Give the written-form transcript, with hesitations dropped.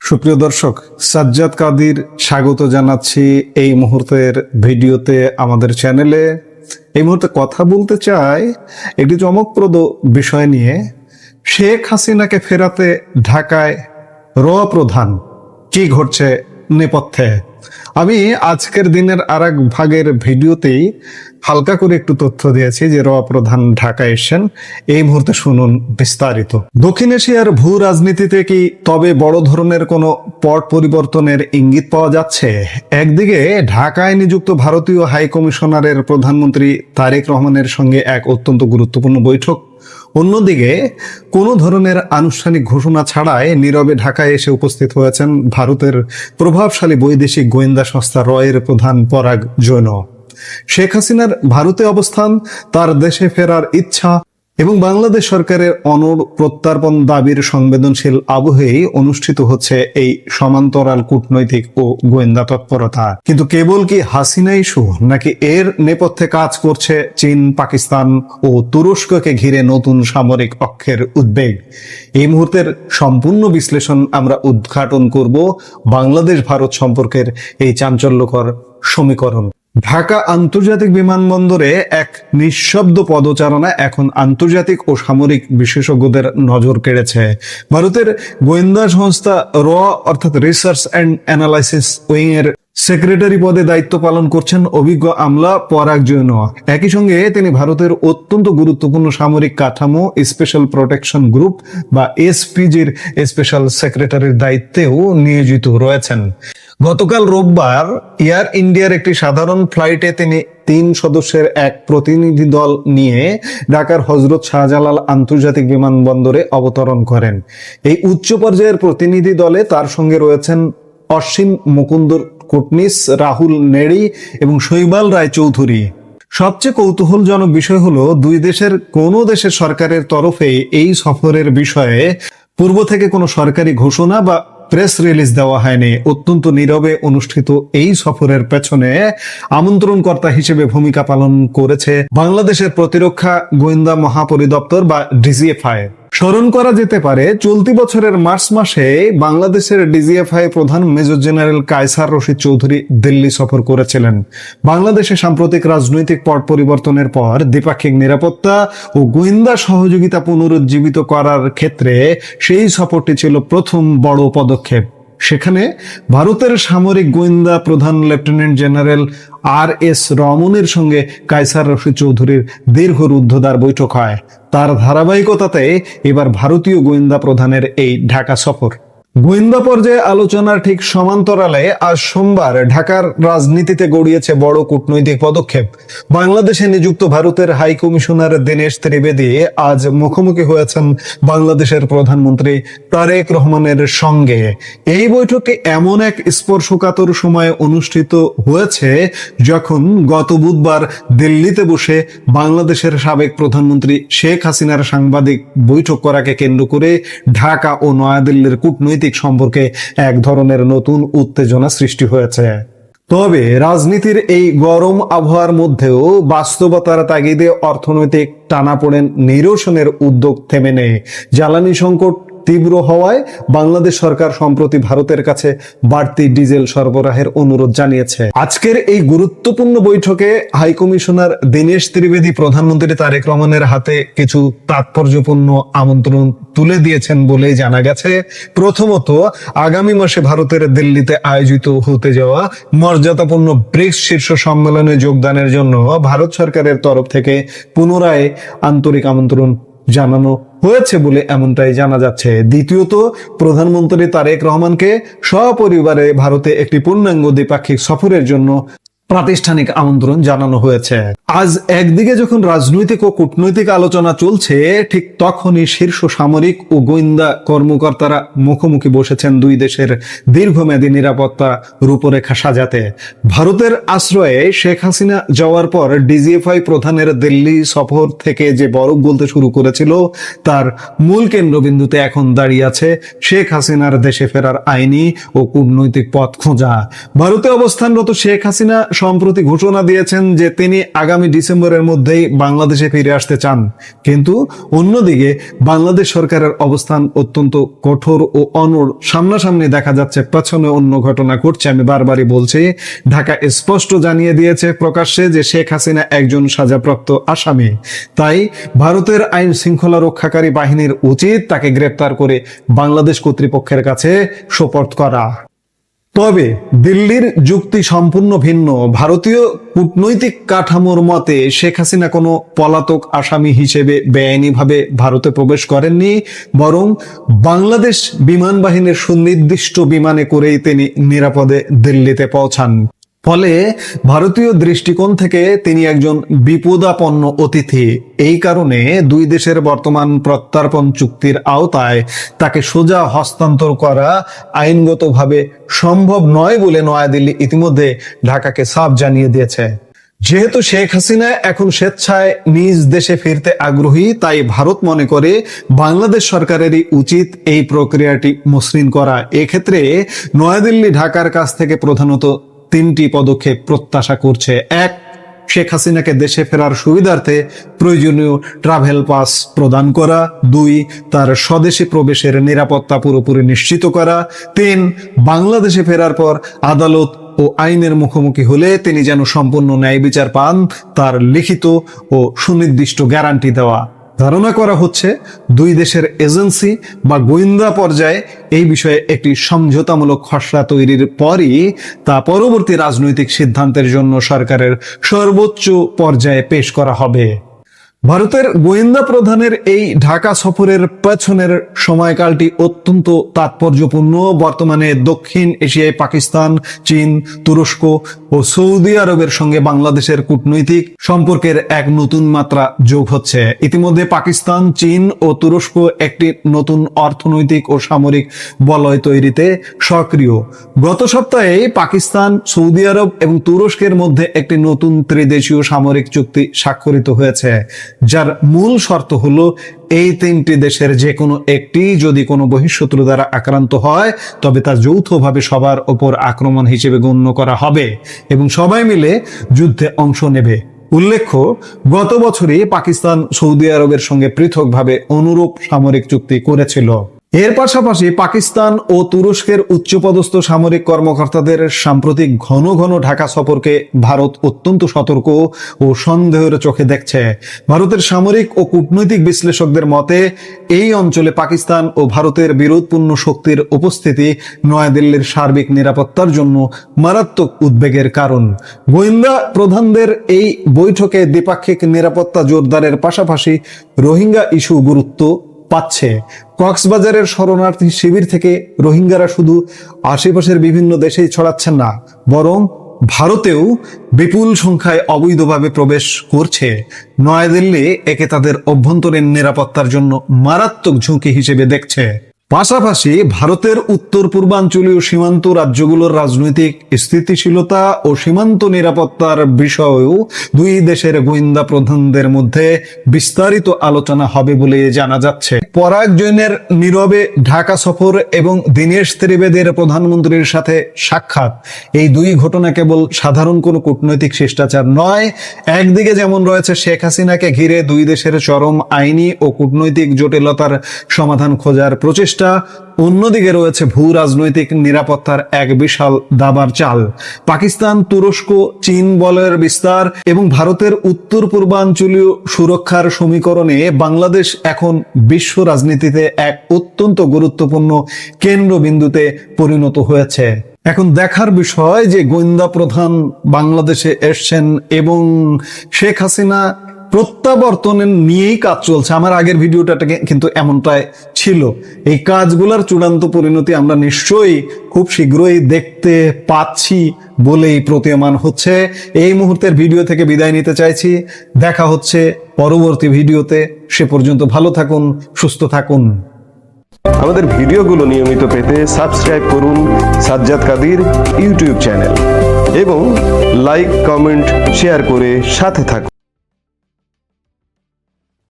সুপ্রিয় দর্শক, সাজ্জাদ কাদির স্বাগত জানাচ্ছি এই মুহূর্তের ভিডিওতে আমাদের চ্যানেলে। এই মুহূর্তে কথা বলতে চাই একটি চমকপ্রদ বিষয় নিয়ে। শেখ হাসিনাকে ফেরাতে ঢাকায় র প্রধান, কি ঘটছে নেপথ্যে। আমি আজকের দিনের আরেক ভাগের ভিডিওতেই হালকা করে একটু তথ্য দিয়েছি যে প্রধান ঢাকায় এসেছেন। এই মুহূর্তে শুনুন বিস্তারিত। দক্ষিণ এশিয়ার ভূ রাজনীতিতে কি তবে বড় ধরনের কোনো পট পরিবর্তনের ইঙ্গিত পাওয়া যাচ্ছে? একদিকে ঢাকায় নিযুক্ত ভারতীয় হাই কমিশনারের প্রধানমন্ত্রী তারেক রহমানের সঙ্গে এক অত্যন্ত গুরুত্বপূর্ণ বৈঠক, অন্যদিকে কোনো ধরনের আনুষ্ঠানিক ঘোষণা ছাড়াই নীরবে ঢাকায় এসে উপস্থিত হয়েছেন ভারতের প্রভাবশালী বৈদেশিক গোয়েন্দা সংস্থা রয়ের প্রধান পরাগ জৈন। শেখ হাসিনার ভারতে অবস্থান, তার দেশে ফেরার ইচ্ছা এবং বাংলাদেশ সরকারের প্রত্যার্পণ দাবির সংবেদনশীল আবহেই অনুষ্ঠিত হচ্ছে এই সমান্তরাল কূটনৈতিক ও গোয়েন্দা তৎপরতা। কিন্তু কেবল কি হাসিনা ইস্যু, নাকি এর নেপথ্যে কাজ করছে চীন, পাকিস্তান ও তুরস্ককে ঘিরে নতুন সামরিক অক্ষের উদ্বেগ? এই মুহূর্তের সম্পূর্ণ বিশ্লেষণ আমরা উদ্ঘাটন করব বাংলাদেশ ভারত সম্পর্কের এই চাঞ্চল্যকর সমীকরণ। ঢাকা আন্তর্জাতিক বিমানবন্দরে এক নিঃশব্দ পদচারণা এখন আন্তর্জাতিক ও সামরিক বিশেষজ্ঞদের নজর কেড়েছে। ভারতের গোয়েন্দা সংস্থা র অর্থাৎ রিসার্চ অ্যান্ড অ্যানালাইসিস উইং এর সেক্রেটারি পদে দায়িত্ব পালন করছেন অভিজ্ঞ আমলা পরাগ জৈন। একই সঙ্গে তিনি ভারতের অত্যন্ত গুরুত্বপূর্ণ সামরিক কাঠামো স্পেশাল প্রোটেকশন গ্রুপ বা এসপিজির স্পেশাল সেক্রেটারির দায়িত্বেও নিয়োজিত রয়েছেন। গতকাল রোববার এয়ার ইন্ডিয়ার একটি সাধারণ ফ্লাইটে তিনি 3 সদস্যের এক প্রতিনিধি দল নিয়ে ঢাকার হযরত শাহজালাল আন্তর্জাতিক বিমানবন্দরে অবতরণ করেন। এই উচ্চ পর্যায়ের প্রতিনিধি দলে তার সঙ্গে রয়েছেন অসীম মুকুন্দ কোটনিস, রাহুল নেড়ি এবং শৈবাল রায় চৌধুরী। সবচেয়ে কৌতূহলজনক বিষয় হলো, দুই দেশের কোনো দেশের সরকারের তরফে এই সফরের বিষয়ে পূর্ব থেকে কোনো সরকারি ঘোষণা বা প্রেস রিলিজ দেওয়া হয়নি। অত্যন্ত নীরবে অনুষ্ঠিত এই সফরের পেছনে আমন্ত্রণকর্তা হিসেবে ভূমিকা পালন করেছে বাংলাদেশের প্রতিরক্ষা গোয়েন্দা মহাপরিদপ্তর বা ডিজিএফআই। স্মরণ করা যেতে পারে, চলতি বছরের মার্চ মাসে বাংলাদেশের ডিজিএফআই প্রধান মেজর জেনারেল কায়সার রশিদ চৌধুরী দিল্লি সফর করেছিলেন। বাংলাদেশে সাম্প্রতিক রাজনৈতিক পট পরিবর্তনের পর দ্বিপাক্ষিক নিরাপত্তা ও গোয়েন্দা সহযোগিতা পুনরুজ্জীবিত করার ক্ষেত্রে সেই সফরটি ছিল প্রথম বড় পদক্ষেপ। সেখানে ভারতের সামরিক গোয়েন্দা প্রধান লেফটেন্যান্ট জেনারেল আর.এস. রমনের সঙ্গে কায়সার রশিদ চৌধুরীর দীর্ঘ রুদ্ধদ্বার বৈঠক হয়। তার ধারাবাহিকতাতে এবার ভারতীয় গোয়েন্দা প্রধানের এই ঢাকা সফর। গোয়েন্দা পর্যায়ে আলোচনার ঠিক সমান্তরালে আজ সোমবার ঢাকার রাজনীতিতে গড়িয়েছে বড় কূটনৈতিক পদক্ষেপ। বাংলাদেশে নিযুক্ত ভারতের হাই কমিশনার দীনেশ ত্রিবেদী আজ মুখোমুখি হয়েছেন বাংলাদেশের প্রধানমন্ত্রী তারেক রহমানের সঙ্গে। এই বৈঠকে এমন এক স্পর্শকাতর সময়ে অনুষ্ঠিত হয়েছে যখন গত বুধবার দিল্লিতে বসে বাংলাদেশের সাবেক প্রধানমন্ত্রী শেখ হাসিনার সাংবাদিক বৈঠক করাকে কেন্দ্র করে ঢাকা ও নয়াদিল্লির কূটনৈতিক সম্পর্কে এক ধরনের নতুন উত্তেজনা সৃষ্টি হয়েছে। তবে রাজনীতির এই গরম আবহাওয়ার মধ্যেও বাস্তবতার তাগিদে অর্থনৈতিক টানাপোড়েন নিরসনের উদ্যোগ থেমে নেই। জ্বালানি সংকট তীব্র হওয়ায় বাংলাদেশ সরকার সম্প্রতি ভারতের কাছে বাড়তি ডিজেল সরবরাহের অনুরোধ জানিয়েছে। আজকের এই গুরুত্বপূর্ণ বৈঠকে হাই কমিশনার দীনেশ ত্রিবেদী প্রধানমন্ত্রী তারেক রহমানের হাতে কিছু তাৎপর্যপূর্ণ আমন্ত্রণ তুলে দিয়েছেন বলেই জানা গেছে। প্রথমত, আগামী মাসে ভারতের দিল্লিতে আয়োজিত হতে যাওয়া মর্যাদাপূর্ণ ব্রিক্স শীর্ষ সম্মেলনে যোগদানের জন্য ভারত সরকারের তরফ থেকে পুনরায় আন্তরিক আমন্ত্রণ জানানো হয়েছে বলে এমনটাই জানা যাচ্ছে। দ্বিতীয়ত, প্রধানমন্ত্রী তারেক রহমানকে সপরিবারে ভারতে একটি পূর্ণাঙ্গ দ্বিপাক্ষিক সফরের জন্য প্রাতিষ্ঠানিক আমন্ত্রণ জানানো হয়েছে। আজ একদিকে যখন রাজনৈতিক ও কূটনৈতিক আলোচনা চলছে, ঠিক তখনই শীর্ষ সামরিক ও গোয়েন্দা কর্মকর্তারা মুখোমুখি বসেছেন দুই দেশের দীর্ঘমেয়াদী নিরাপত্তা রূপরেখা সাজাতে। ভারতের আশ্রয়ে শেখ হাসিনা যাওয়ার পর ডিজিএফআই প্রধানের দিল্লি সফর থেকে যে বরফ গলতে শুরু করেছিল, তার মূল কেন্দ্রবিন্দুতে এখন দাঁড়িয়ে আছে শেখ হাসিনার দেশে ফেরার আইনি ও কূটনৈতিক পথ খোঁজা। ভারতে অবস্থানরত শেখ হাসিনা সম্প্রতি ঘোষণা দিয়েছেন যে তিনি আগামী ডিসেম্বরের মধ্যেই বাংলাদেশে ফিরে আসতে চান, কিন্তু অন্যদিকে বাংলাদেশ সরকারের অবস্থান অত্যন্ত কঠোর ও অনড়। সামনাসামনি দেখা যাচ্ছে, পেছনে অন্য ঘটনা ঘটছে। আমি বারবারই বলছি, ঢাকা স্পষ্ট জানিয়ে দিয়েছে প্রকাশ্যে যে শেখ হাসিনা একজন সাজাপ্রাপ্ত আসামি। তাই ভারতের আইন শৃঙ্খলা রক্ষাকারী বাহিনীর উচিত তাকে গ্রেপ্তার করে বাংলাদেশ কর্তৃপক্ষের কাছে সোপর্দ করা। তবে দিল্লির যুক্তি সম্পূর্ণ ভিন্ন। ভারতীয় কূটনৈতিক কাঠামোর মতে শেখ হাসিনা কোনো পলাতক আসামি হিসেবে বেআইনিভাবে ভারতে প্রবেশ করেননি, বরং বাংলাদেশ বিমান বাহিনীর সুনির্দিষ্ট বিমানে করেই তিনি নিরাপদে দিল্লিতে পৌঁছান। ফলে ভারতীয় দৃষ্টিকোণ থেকে তিনি একজন বিপদাপন্ন অতিথি। এই কারণে দুই দেশের বর্তমান প্রত্যর্পণ চুক্তির আওতায় তাকে সোজা হস্তান্তর করা আইনগতভাবে সম্ভব নয় বলে নয়াদিল্লি ইতিমধ্যে ঢাকাকে সাফ জানিয়ে দিয়েছে। যেহেতু শেখ হাসিনা এখন স্বেচ্ছায় নিজ দেশে ফিরতে আগ্রহী, তাই ভারত মনে করে বাংলাদেশ সরকারেরই উচিত এই প্রক্রিয়াটি মসৃণ করা। এক্ষেত্রে নয়াদিল্লি ঢাকার কাছ থেকে প্রধানত তিনটি পদক্ষেপ প্রত্যাশা করছে। এক, শেখ হাসিনাকে দেশে ফেরার সুবিধার্থে প্রয়োজনীয় ট্রাভেল পাস প্রদান করা। দুই, তার স্বদেশে প্রবেশের নিরাপত্তা পুরোপুরি নিশ্চিত করা। তিন, বাংলাদেশে ফেরার পর আদালত ও আইনের মুখোমুখি হলে তিনি যেন সম্পূর্ণ ন্যায় বিচার পান, তার লিখিত ও সুনির্দিষ্ট গ্যারান্টি দেওয়া। ধারণা করা হচ্ছে দুই দেশের এজেন্সি বা গোয়েন্দা পর্যায়ে এই বিষয়ে একটি সমঝোতামূলক খসড়া তৈরির পরই তা পরবর্তী রাজনৈতিক সিদ্ধান্তের জন্য সরকারের সর্বোচ্চ পর্যায়ে পেশ করা হবে। ভারতের গোয়েন্দা প্রধানের এই ঢাকা সফরের পেছনের সময়কালটি অত্যন্ত তাৎপর্যপূর্ণ। বর্তমানে দক্ষিণ এশিয়ায় পাকিস্তান, চীন, তুরস্ক ও সৌদি আরবের সঙ্গে বাংলাদেশের কূটনৈতিক সম্পর্কের এক নতুন মাত্রা যোগ হচ্ছে। ইতিমধ্যে পাকিস্তান, চীন ও তুরস্ক একটি নতুন অর্থনৈতিক ও সামরিক বলয় তৈরিতে সক্রিয়। গত সপ্তাহে পাকিস্তান, সৌদি আরব এবং তুরস্কের মধ্যে একটি নতুন ত্রিদেশীয় সামরিক চুক্তি স্বাক্ষরিত হয়েছে, যার মূল শর্ত হলো এই তিনটি দেশের যে কোনো একটি যদি কোনো বহিঃশত্রু দ্বারা আক্রান্ত হয়, তবে তা যৌথভাবে সবার ওপর আক্রমণ হিসেবে গণ্য করা হবে এবং সবাই মিলে যুদ্ধে অংশ নেবে। উল্লেখ্য, গত বছরই পাকিস্তান সৌদি আরবের সঙ্গে পৃথকভাবে অনুরূপ সামরিক চুক্তি করেছিল। এর পাশাপাশি পাকিস্তান ও তুরস্কের উচ্চপদস্থ সামরিক কর্মকর্তাদের সাম্প্রতিক ঘন ঘন ঢাকা সফরকে ভারত অত্যন্ত সতর্ক ও সন্দেহের চোখে দেখছে। ভারতের সামরিক ও কূটনৈতিক বিশ্লেষকদের মতে এই অঞ্চলে পাকিস্তান ও ভারতের বিরোধপূর্ণ শক্তির উপস্থিতি নয়াদিল্লির সার্বিক নিরাপত্তার জন্য মারাত্মক উদ্বেগের কারণ। গোয়েন্দা প্রধানদের এই বৈঠকে দ্বিপাক্ষিক নিরাপত্তা জোরদারের পাশাপাশি রোহিঙ্গা ইস্যু গুরুত্ব পাচ্ছে। কক্সবাজারের শরণার্থী শিবির থেকে রোহিঙ্গারা শুধু আশেপাশের বিভিন্ন দেশেই ছড়াচ্ছেন না, বরং ভারতেও বিপুল সংখ্যায় অবৈধভাবে প্রবেশ করছে। নয়াদিল্লি একে তাদের অভ্যন্তরীণ নিরাপত্তার জন্য মারাত্মক ঝুঁকি হিসেবে দেখছে। পাশাপাশি ভারতের উত্তর পূর্বাঞ্চলীয় সীমান্ত রাজ্যগুলোর রাজনৈতিক স্থিতিশীলতা ও সীমান্ত নিরাপত্তার বিষয়েও দুই দেশের গোয়েন্দা প্রধানদের মধ্যে বিস্তারিত আলোচনা হবে বলে জানা যাচ্ছে। পরাগ জৈনের নীরবে ঢাকা সফর এবং দীনেশ ত্রিবেদীর প্রধানমন্ত্রীর সাথে সাক্ষাৎ, এই দুই ঘটনা কেবল সাধারণ কোনো কূটনৈতিক শিষ্টাচার নয়। একদিকে যেমন রয়েছে শেখ হাসিনাকে ঘিরে দুই দেশের চরম আইনি ও কূটনৈতিক জটিলতার সমাধান খোঁজার প্রচেষ্টা, অন্যদিকে রয়েছে ভূ রাজনৈতিক নিরাপত্তার এক বিশাল দাবার চাল। পাকিস্তান, তুরস্ক, চীন বলয়ের বিস্তার এবং ভারতের উত্তর পূর্বাঞ্চলীয় সুরক্ষার সমীকরণে বাংলাদেশ এখন বিশ্ব রাজনীতিতে এক অত্যন্ত গুরুত্বপূর্ণ কেন্দ্রবিন্দুতে পরিণত হয়েছে। এখন দেখার বিষয় যে গোয়েন্দা প্রধান বাংলাদেশে এসছেন এবং শেখ হাসিনা প্রত্যাবর্তনের নিয়েই কাজ চলছে। আমার আগের ভিডিওটা কিন্তু এমনটাই ছিল। এই কাজগুলোর চূড়ান্ত পরিণতি আমরা নিশ্চয়ই খুব শীঘ্রই দেখতে পাচ্ছি বলেই প্রতীয়মান হচ্ছে। এই মুহূর্তের ভিডিও থেকে বিদায় নিতে চাইছি। দেখা হচ্ছে পরবর্তী ভিডিওতে। সে পর্যন্ত ভালো থাকুন, সুস্থ থাকুন। আমাদের ভিডিওগুলো নিয়মিত পেতে সাবস্ক্রাইব করুন সাজ্জাদ কাদির ইউটিউব চ্যানেল এবং লাইক, কমেন্ট, শেয়ার করে সাথে থাকুন।